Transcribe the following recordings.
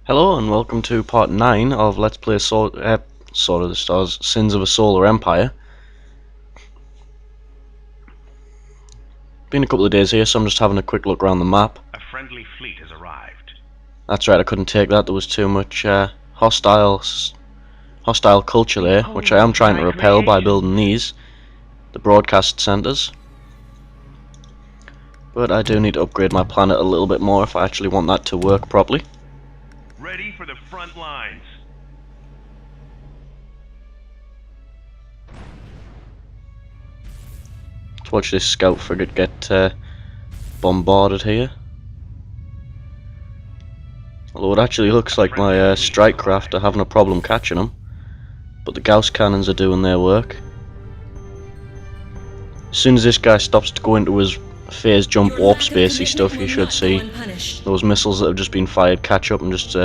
Hello and welcome to part 9 of Let's Play Sword of the Stars, Sins of a Solar Empire. Been a couple of days here, so I'm just having a quick look around the map. A friendly fleet has arrived. That's right, I couldn't take that. There was too much hostile culture there, which I am trying to repel by building these, the broadcast centers. But I do need to upgrade my planet a little bit more if I actually want that to work properly. Ready for the front lines. Let's watch this scout frigate get bombarded here. Although it actually looks like my strike craft are having a problem catching them, but the Gauss cannons are doing their work. As soon as this guy stops to go into his phase jump warp spacey stuff, you should see those missiles that have just been fired catch up and just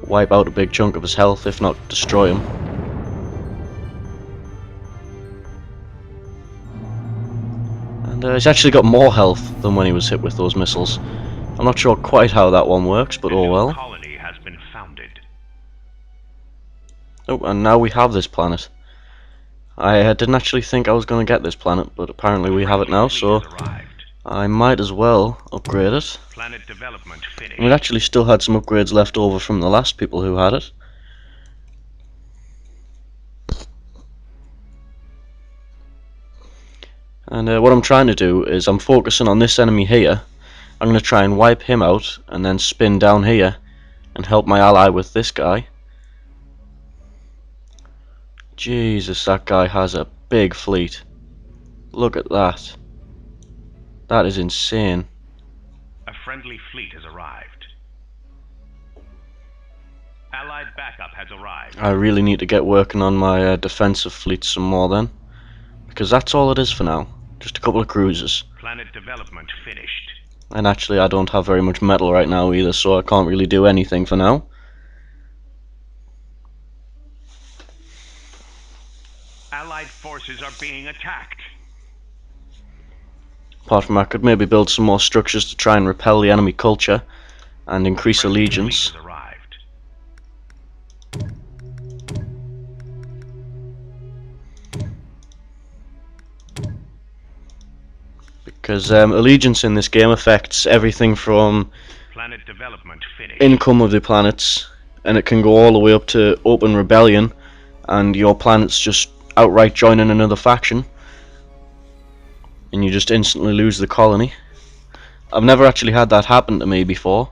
wipe out a big chunk of his health, if not destroy him. And he's actually got more health than when he was hit with those missiles. I'm not sure quite how that one works, but oh well. Colony has been founded. Oh, and now we have this planet. I didn't actually think I was going to get this planet, but apparently we have it now, so I might as well upgrade it. Planet development finished. We actually still had some upgrades left over from the last people who had it. And what I'm trying to do is I'm focusing on this enemy here. I'm going to try and wipe him out and then spin down here and help my ally with this guy. Jesus, that guy has a big fleet. Look at that. That is insane. A friendly fleet has arrived. Allied backup has arrived. I really need to get working on my defensive fleet some more then, because that's all it is for now. Just a couple of cruisers. Planet development finished. And actually I don't have very much metal right now either, so I can't really do anything for now. Allied forces are being attacked. Apart from I could maybe build some more structures to try and repel the enemy culture and increase Friendly allegiance. fleet has arrived. Because allegiance in this game affects everything from Planet development finished. income of the planets, and it can go all the way up to open rebellion and your planet's just outright joining another faction and you just instantly lose the colony. I've never actually had that happen to me before,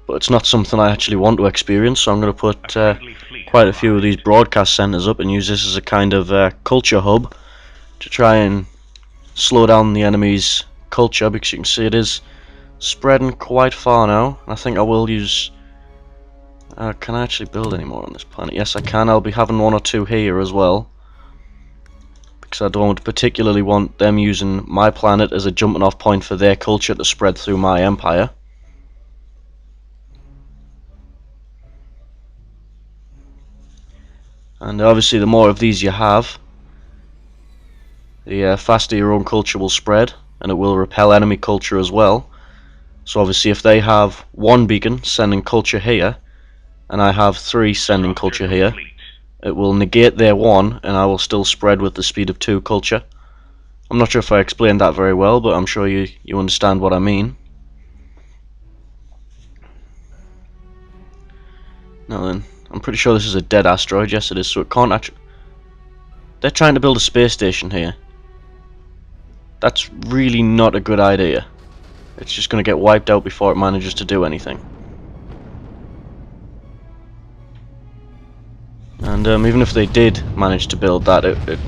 but it's not something I actually want to experience, so I'm going to put quite a few of these broadcast centers up and use this as a kind of culture hub to try and slow down the enemy's culture, because you can see it is spreading quite far now. I think I will use... can I actually build any more on this planet? Yes, I can. I'll be having one or two here as well, because I don't particularly want them using my planet as a jumping off point for their culture to spread through my empire. And obviously the more of these you have, the faster your own culture will spread, and it will repel enemy culture as well. So obviously if they have one beacon sending culture here, and I have 3 sending culture here, it will negate their 1, and I will still spread with the speed of 2 culture. I'm not sure if I explained that very well, but I'm sure you understand what I mean. Now then, I'm pretty sure this is a dead asteroid. Yes it is, so it can't actually... They're trying to build a space station here. That's really not a good idea. It's just going to get wiped out before it manages to do anything. And even if they did manage to build that, it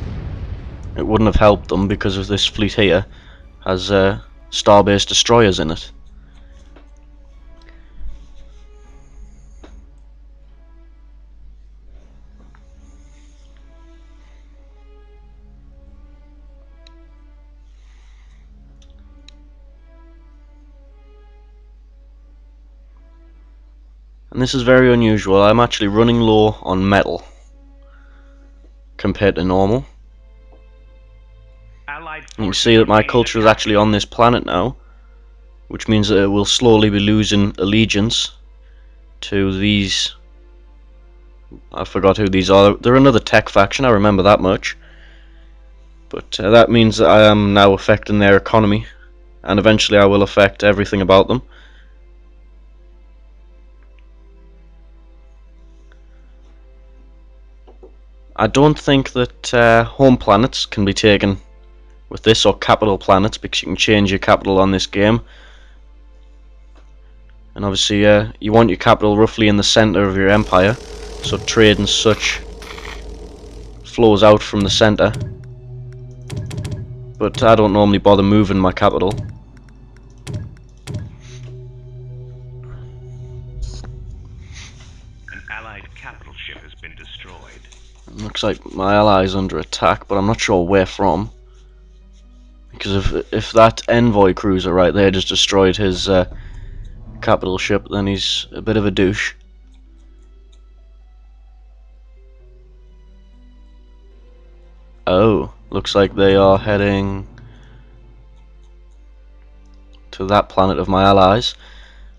wouldn't have helped them, because of this fleet here has star-based destroyers in it. And this is very unusual. I'm actually running low on metal compared to normal. You can see that my culture is actually on this planet now, which means that it will slowly be losing allegiance to these. I forgot who these are. They're another tech faction, I remember that much. But that means that I am now affecting their economy, and eventually I will affect everything about them. I don't think that home planets can be taken with this, or capital planets, because you can change your capital on this game. And obviously you want your capital roughly in the centre of your empire, so trade and such flows out from the centre. But I don't normally bother moving my capital. An allied capital ship has been destroyed. It looks like my ally is under attack, but I'm not sure where from. Because if that envoy cruiser right there just destroyed his capital ship, then he's a bit of a douche. Oh, looks like they are heading to that planet of my allies.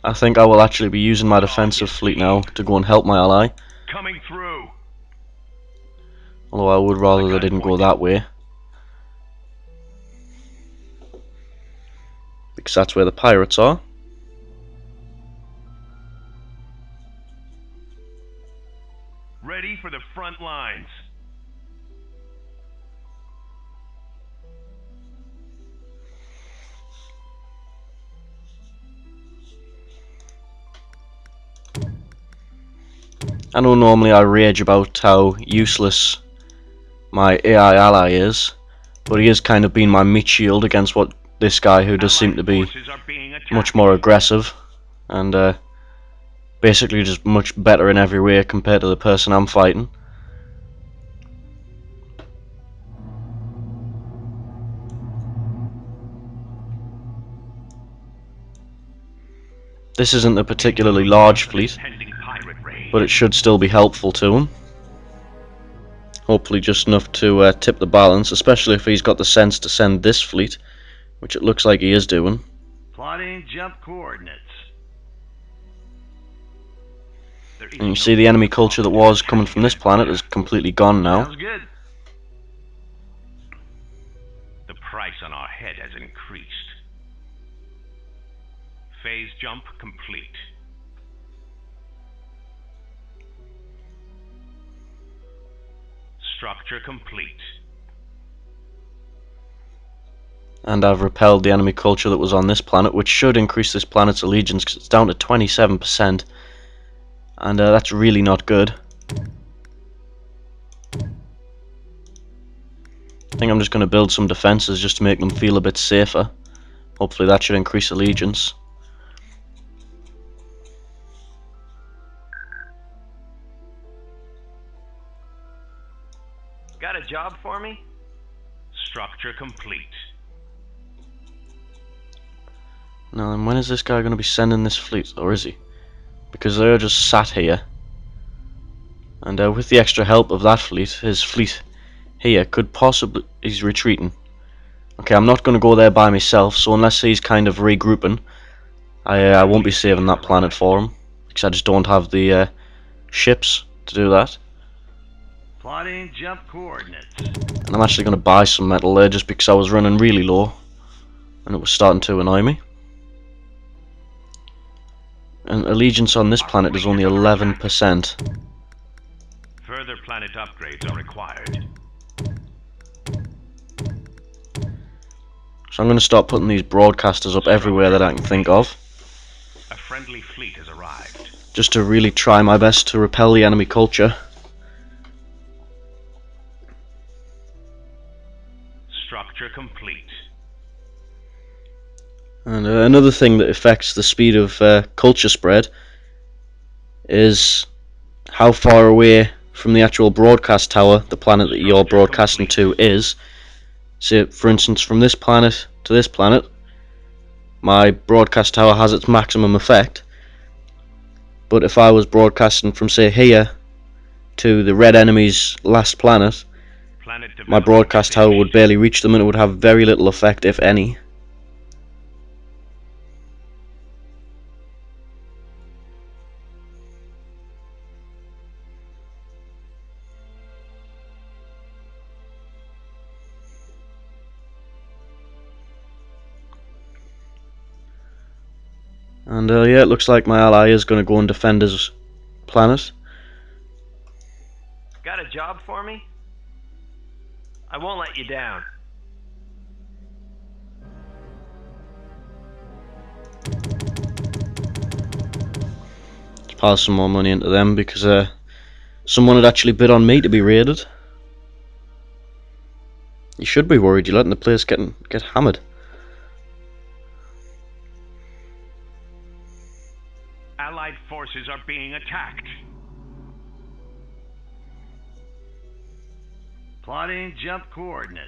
I think I will actually be using my defensive fleet now to go and help my ally. Coming through. Although I would rather they didn't go that way, because that's where the pirates are. Ready for the front lines. I know normally I rage about how useless my AI ally is, but he has kind of been my meat shield against what this guy, who does seem to be much more aggressive and basically just much better in every way compared to the person I'm fighting. This isn't a particularly large fleet, but it should still be helpful to him. Hopefully just enough to tip the balance, especially if he's got the sense to send this fleet, which it looks like he is doing. Plotting jump coordinates. And you see the enemy culture that was coming from this planet is completely gone now. Sounds good. The price on our head has increased. Phase jump complete. Structure complete. And I've repelled the enemy culture that was on this planet, which should increase this planet's allegiance, because it's down to 27%. And that's really not good. I think I'm just going to build some defences just to make them feel a bit safer. Hopefully that should increase allegiance. Got a job for me? Structure complete. Now then, when is this guy going to be sending this fleet, or is he? Because they're just sat here. And with the extra help of that fleet, his fleet here could possibly... He's retreating. Okay, I'm not going to go there by myself, so unless he's kind of regrouping, I won't be saving that planet for him, because I just don't have the ships to do that. Plotting jump coordinates. And I'm actually going to buy some metal there just because I was running really low and it was starting to annoy me. And allegiance on this planet is only 11%. Further planet upgrades are required. So I'm going to start putting these broadcasters up everywhere that I can think of, A friendly fleet has arrived. just to really try my best to repel the enemy culture. Structure complete. And another thing that affects the speed of culture spread is how far away from the actual broadcast tower the planet that you're broadcasting to is. So, for instance, from this planet to this planet, my broadcast tower has its maximum effect. But if I was broadcasting from, say, here to the red enemy's last planet, my broadcast tower would barely reach them and it would have very little effect, if any. And yeah, it looks like my ally is going to go and defend his planet. Got a job for me? I won't let you down. Let's pass some more money into them because someone had actually bid on me to be raided. You should be worried. You're letting the place get hammered. Allied forces are being attacked. Plotting jump coordinates.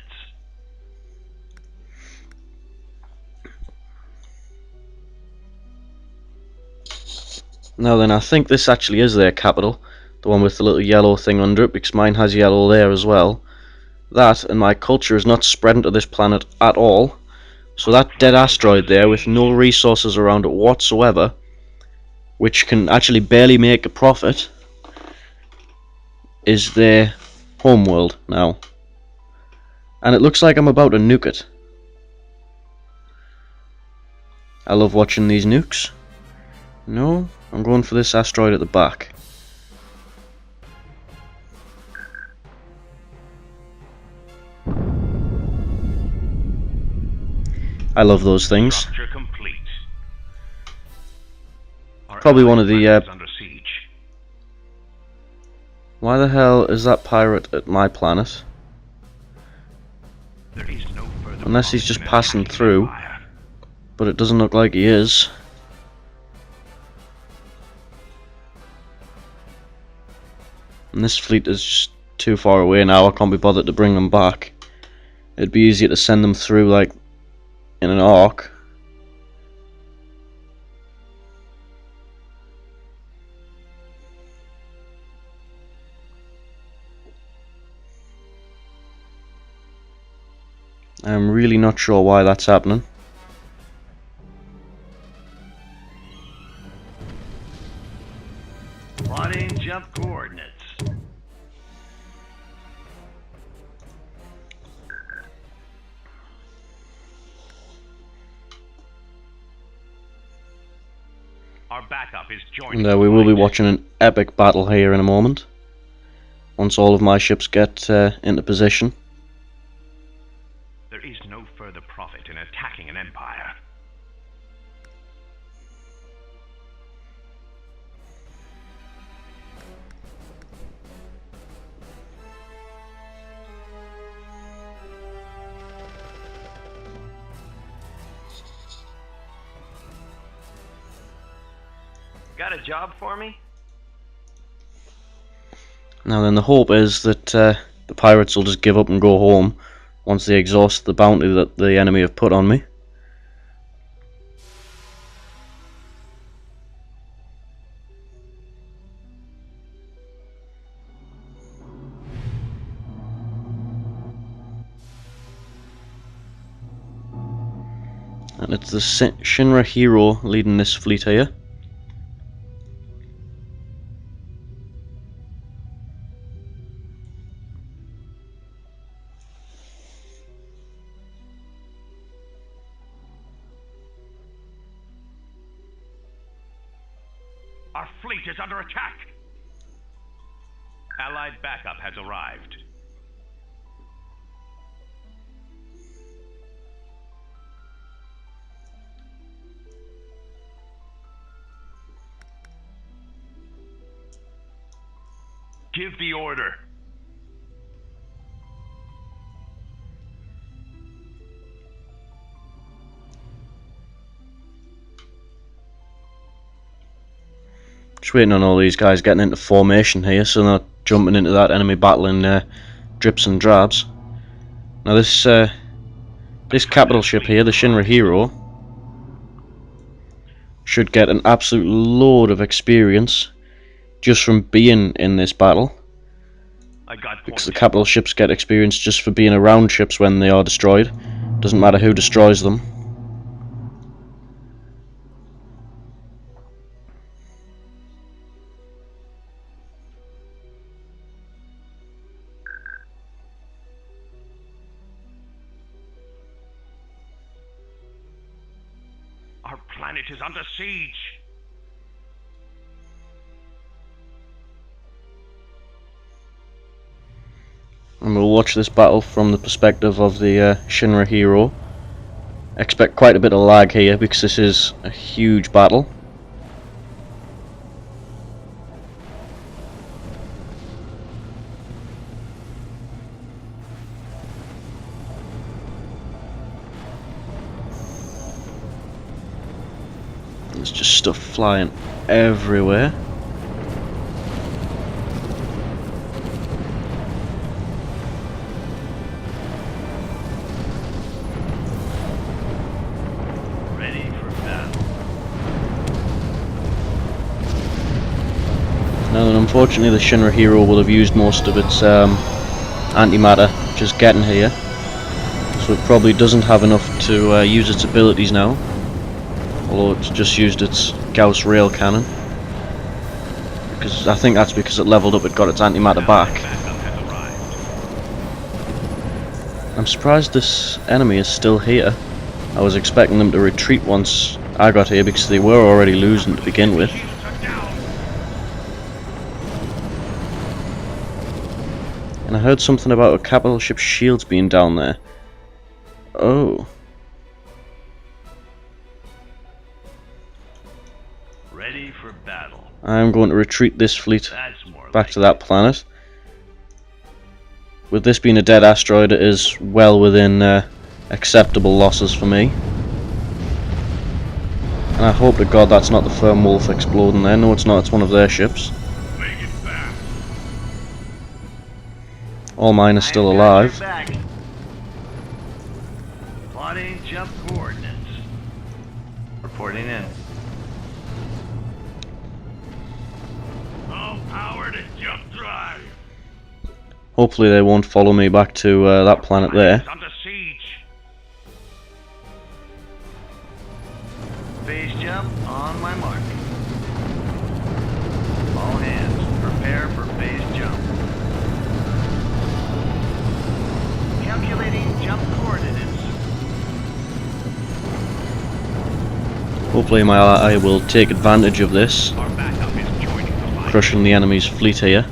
Now then, I think this actually is their capital. The one with the little yellow thing under it, because mine has yellow there as well. That and my culture is not spreading to this planet at all. So that dead asteroid there with no resources around it whatsoever, which can actually barely make a profit, is their homeworld now. And it looks like I'm about to nuke it. I love watching these nukes. No, I'm going for this asteroid at the back. I love those things. Structure complete. Probably one of the under siege. why the hell is that pirate at my planet? There is no further Unless he's profit just in passing attacking through. Empire. But it doesn't look like he is. And this fleet is just too far away now. I can't be bothered to bring them back. It'd be easier to send them through like in an arc. I'm really not sure why that's happening. Plotting jump coordinates. Our backup is joining. And we will be watching an epic battle here in a moment. Once all of my ships get into position. There is no further profit in attacking an empire. Got a job for me? Now then, the hope is that the pirates will just give up and go home once they exhaust the bounty that the enemy have put on me. And it's the Shinra hero leading this fleet here. Our fleet is under attack. Allied backup has arrived. Give the order. Just waiting on all these guys getting into formation here, so they're not jumping into that enemy battle in drips and drabs. Now this capital ship here, the Shinra hero, should get an absolute load of experience just from being in this battle. Because the capital ships get experience just for being around ships when they are destroyed. Doesn't matter who destroys them. Our planet is under siege. And we'll watch this battle from the perspective of the Shinra hero. Expect quite a bit of lag here because this is a huge battle. There's just stuff flying everywhere. Ready for battle. Now then, unfortunately the Shinra hero will have used most of its antimatter just getting here, so it probably doesn't have enough to use its abilities now, although it's just used its Gauss rail cannon, because I think that's because it leveled up, it got its antimatter back. Backup has arrived. I'm surprised this enemy is still here. I was expecting them to retreat once I got here because they were already losing to begin with. Shields are down. And I heard something about a capital ship's shields being down there. Oh. Ready for battle. I'm going to retreat this fleet That's more back like to that planet. With this being a dead asteroid, it is well within acceptable losses for me. And I hope to God that's not the Firm Wolf exploding there. No, it's not, it's one of their ships. Make it fast. All mine are still alive. Plotting jump coordinates. Reporting in. All power to jump drive. Hopefully they won't follow me back to that planet there. Under siege. Phase jump on my mark. All hands, prepare for phase jump. Calculating jump coordinates. Hopefully my ally will take advantage of this, Our backup is joining the fight. crushing the enemy's fleet here,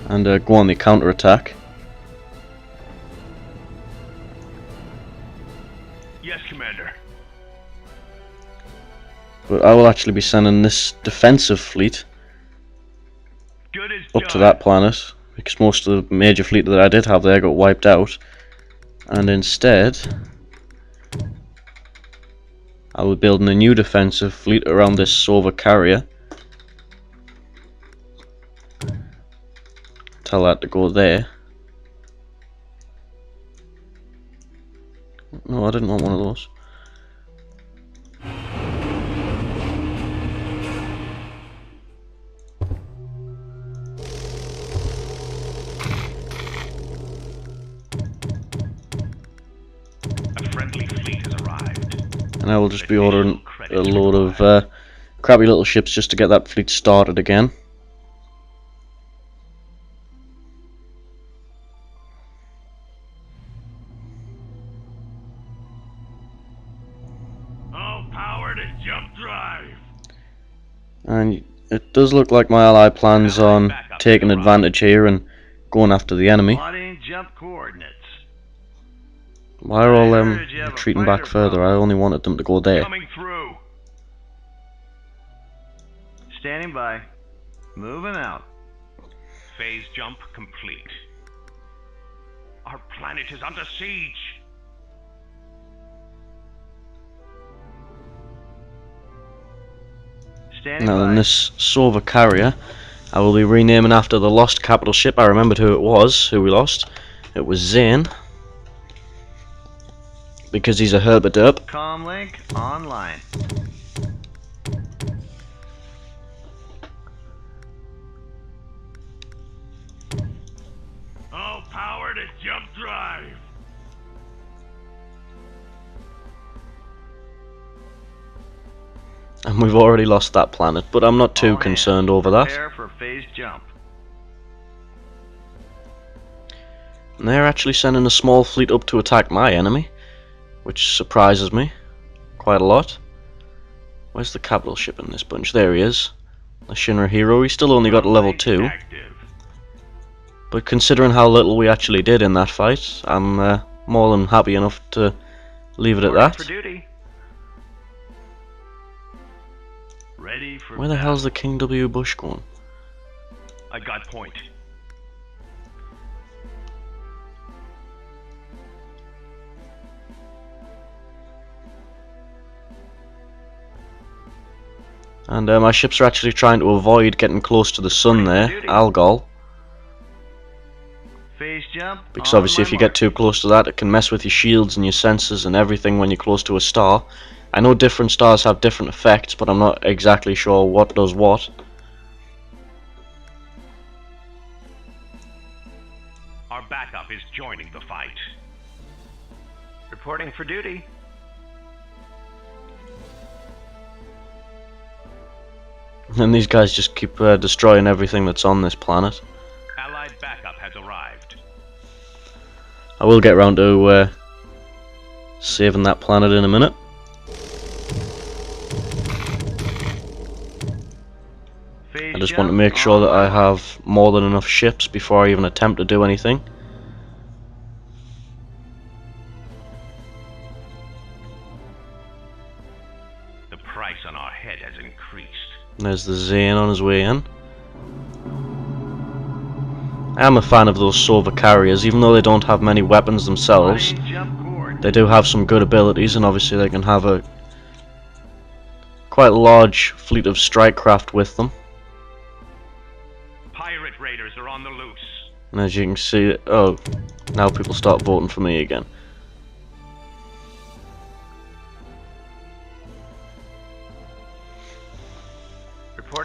and go on the counter-attack. Yes, Commander. But I will actually be sending this defensive fleet Good as up to that planet, because most of the major fleet that I did have there got wiped out, and instead I will be building a new defensive fleet around this Sova carrier. Tell that to go there. No, I didn't want one of those. A friendly fleet has arrived. And I will just be ordering a load of crappy little ships just to get that fleet started again. All power to jump drive. And it does look like my ally plans on taking advantage here and going after the enemy. Plotting jump coordinates. Why are all them retreating back further? I only wanted them to go there. Coming through. Standing by. Moving out. Phase jump complete. Our planet is under siege. Standing Now by. in this Sova carrier, I will be renaming after the lost capital ship. I remembered who it was, who we lost. It was Zane. Because he's a herberderp. Comlink online. All power to jump drive. And we've already lost that planet, but I'm not too All concerned hands, over that. prepare for phase jump. And they're actually sending a small fleet up to attack my enemy, which surprises me quite a lot. Where's the capital ship in this bunch? There he is. The Shinra hero. He still only got a level 2. But considering how little we actually did in that fight, I'm more than happy enough to leave it at that. Where the hell's the King W Bush going? I got point. And my ships are actually trying to avoid getting close to the sun there, Algol. Phase jump. Because obviously if you get too close to that, it can mess with your shields and your sensors and everything when you're close to a star. I know different stars have different effects, but I'm not exactly sure what does what. Our backup is joining the fight. Reporting for duty. And these guys just keep destroying everything that's on this planet. Allied backup has arrived. I will get round to saving that planet in a minute. I just want to make sure that I have more than enough ships before I even attempt to do anything. The price on our head has increased. And there's the Zane on his way in. I am a fan of those Sova carriers, even though they don't have many weapons themselves. They do have some good abilities, and obviously they can have a quite large fleet of strike craft with them. Pirate raiders are on the loose. And as you can see, oh, now people start voting for me again.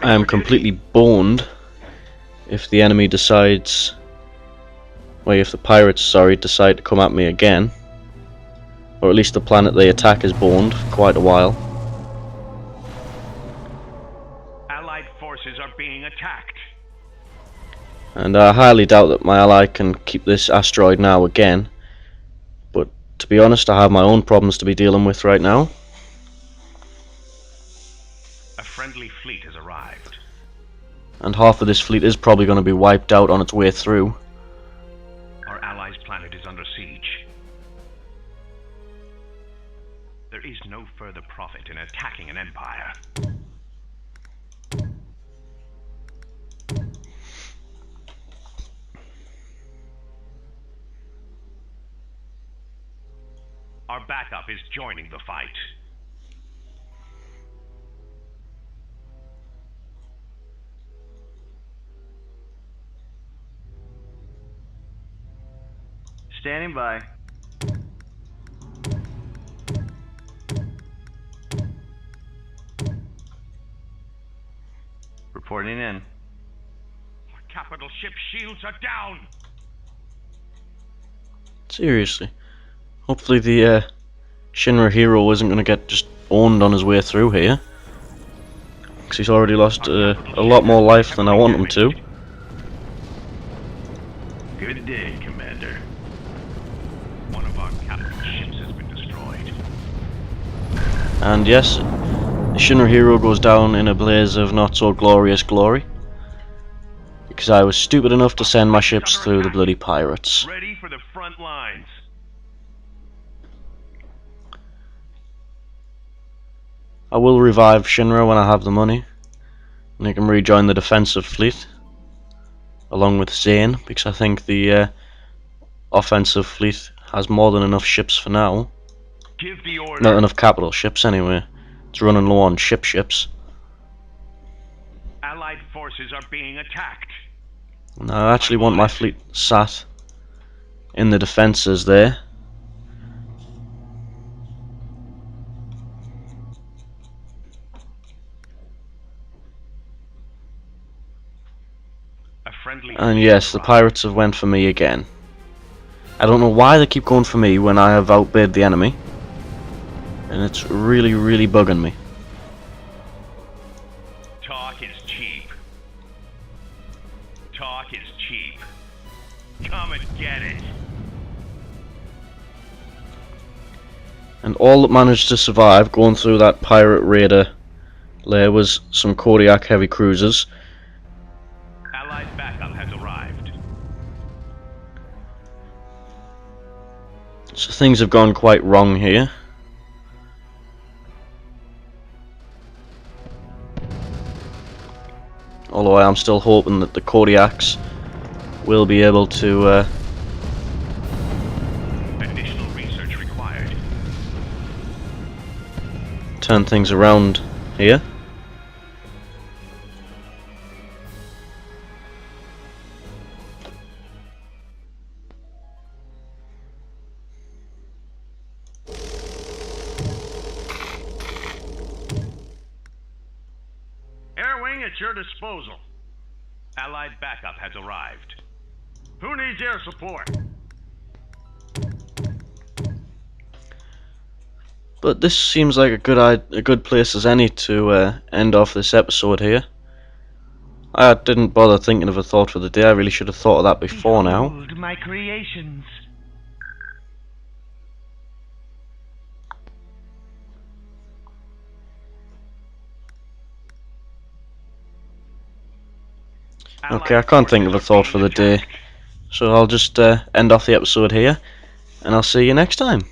I am completely boned if the enemy decides, well, if the pirates, sorry, decide to come at me again. Or at least the planet they attack is boned for quite a while. Allied forces are being attacked. And I highly doubt that my ally can keep this asteroid now again. But to be honest, I have my own problems to be dealing with right now. A friendly fleet has arrived. And half of this fleet is probably going to be wiped out on its way through. Our allies' planet is under siege. There is no further profit in attacking an empire. Our backup is joining the fight. Standing by. Reporting in. Our capital ship shields are down. Seriously. Hopefully the Shinra hero isn't going to get just owned on his way through here. Because he's already lost a lot more life than I want him to. Good day, Commander. One of our capital ships has been destroyed. And yes, the Shinra hero goes down in a blaze of not so glorious glory. Because I was stupid enough to send my ships through the bloody pirates. Ready for the front lines. I will revive Shinra when I have the money. And he can rejoin the defensive fleet. Along with Zane, because I think the offensive fleet has more than enough ships for now. Give the order. Not enough capital ships anyway. It's running low on ships. Allied forces are being attacked. And I actually want my fleet sat in the defences there. A friendly And yes, the pirates have went for me again. I don't know why they keep going for me when I have outbid the enemy. And it's really, really bugging me. Talk is cheap. Talk is cheap. Come and get it. And all that managed to survive going through that pirate raider lair was some Kodiak heavy cruisers. Allied backup has arrived. So things have gone quite wrong here. Although I am still hoping that the Kodiaks will be able to Additional research required. turn things around here. Air wing at your disposal. Allied backup has arrived. Who needs air support? But this seems like a good place as any to end off this episode here. I didn't bother thinking of a thought for the day. I really should have thought of that before now. Behold my creations. Okay, I can't think of a thought for the day, so I'll just end off the episode here, and I'll see you next time.